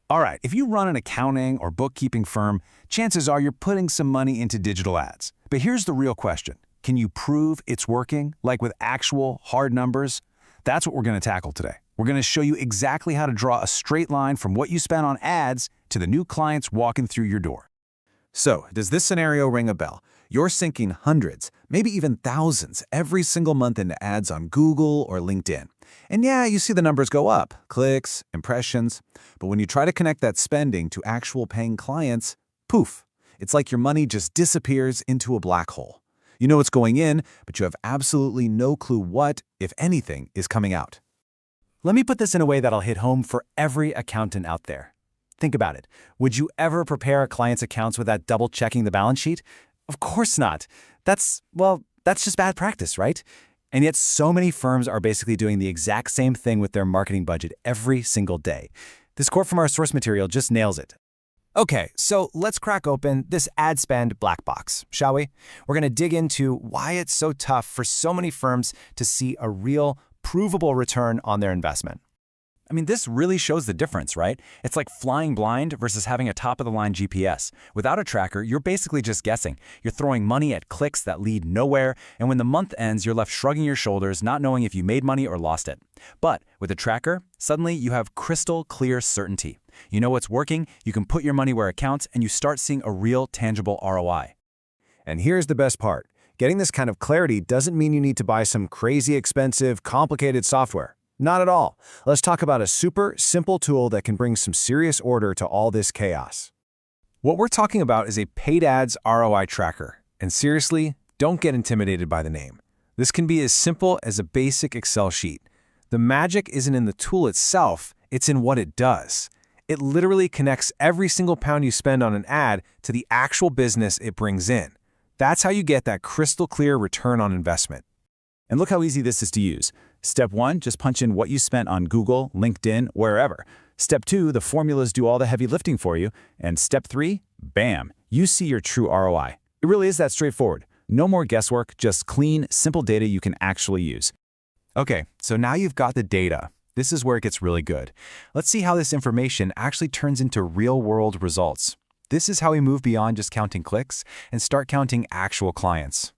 All right, if you run an accounting or bookkeeping firm, chances are you're putting some money into digital ads. But here's the real question. Can you prove it's working, like with actual hard numbers? That's what we're going to tackle today. We're going to show you exactly how to draw a straight line from what you spent on ads to the new clients walking through your door. So, does this scenario ring a bell? You're sinking hundreds, maybe even thousands, every single month into ads on Google or LinkedIn. And yeah, you see the numbers go up, clicks, impressions. But when you try to connect that spending to actual paying clients, poof, it's like your money just disappears into a black hole. You know it's going in, but you have absolutely no clue what, if anything, is coming out. Let me put this in a way that'll hit home for every accountant out there. Think about it. Would you ever prepare a client's accounts without double-checking the balance sheet? Of course not. That's just bad practice, right? And yet so many firms are basically doing the exact same thing with their marketing budget every single day. This quote from our source material just nails it. Okay, so let's crack open this ad spend black box, shall we? We're going to dig into why it's so tough for so many firms to see a real, provable return on their investment. I mean, this really shows the difference, right? It's like flying blind versus having a top-of-the-line GPS. Without a tracker, you're basically just guessing. You're throwing money at clicks that lead nowhere, and when the month ends, you're left shrugging your shoulders, not knowing if you made money or lost it. But with a tracker, suddenly you have crystal clear certainty. You know what's working, you can put your money where it counts, and you start seeing a real, tangible ROI. And here's the best part. Getting this kind of clarity doesn't mean you need to buy some crazy expensive, complicated software. Not at all. Let's talk about a super simple tool that can bring some serious order to all this chaos. What we're talking about is a paid ads ROI tracker. And seriously, don't get intimidated by the name. This can be as simple as a basic Excel sheet. The magic isn't in the tool itself, it's in what it does. It literally connects every single pound you spend on an ad to the actual business it brings in. That's how you get that crystal clear return on investment. And look how easy this is to use. Step 1, just punch in what you spent on Google, LinkedIn, wherever. Step 2, the formulas do all the heavy lifting for you. And step 3, bam, you see your true ROI. It really is that straightforward. No more guesswork, just clean, simple data you can actually use. Okay, so now you've got the data. This is where it gets really good. Let's see how this information actually turns into real-world results. This is how we move beyond just counting clicks and start counting actual clients.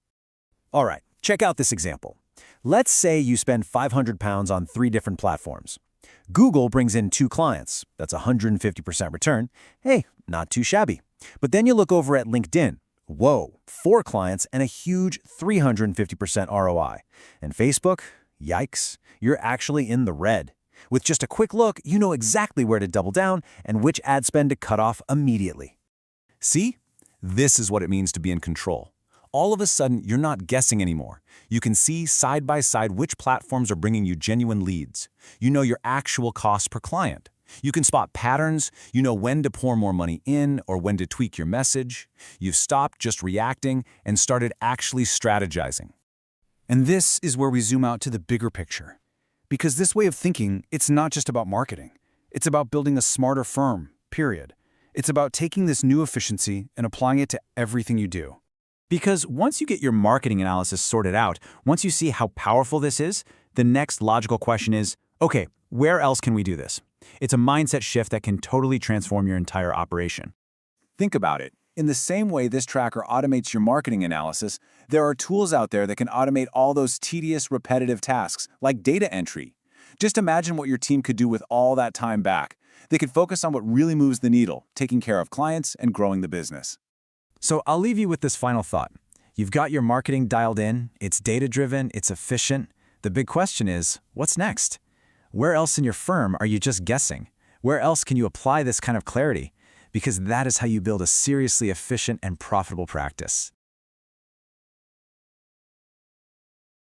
All right, check out this example. Let's say you spend £500 on 3 different platforms. Google brings in 2 clients. That's a 150% return. Hey, not too shabby. But then you look over at LinkedIn. Whoa, 4 clients and a huge 350% ROI. And Facebook? Yikes, you're actually in the red. With just a quick look, you know exactly where to double down and which ad spend to cut off immediately. See? This is what it means to be in control. All of a sudden, you're not guessing anymore. You can see side by side which platforms are bringing you genuine leads. You know your actual cost per client. You can spot patterns. You know when to pour more money in or when to tweak your message. You've stopped just reacting and started actually strategizing. And this is where we zoom out to the bigger picture. Because this way of thinking, it's not just about marketing. It's about building a smarter firm, period. It's about taking this new efficiency and applying it to everything you do. Because once you get your marketing analysis sorted out, once you see how powerful this is, the next logical question is, okay, where else can we do this? It's a mindset shift that can totally transform your entire operation. Think about it. In the same way this tracker automates your marketing analysis, there are tools out there that can automate all those tedious, repetitive tasks, like data entry. Just imagine what your team could do with all that time back. They could focus on what really moves the needle, taking care of clients and growing the business. So I'll leave you with this final thought. You've got your marketing dialed in, it's data-driven, it's efficient. The big question is, what's next? Where else in your firm are you just guessing? Where else can you apply this kind of clarity? Because that is how you build a seriously efficient and profitable practice.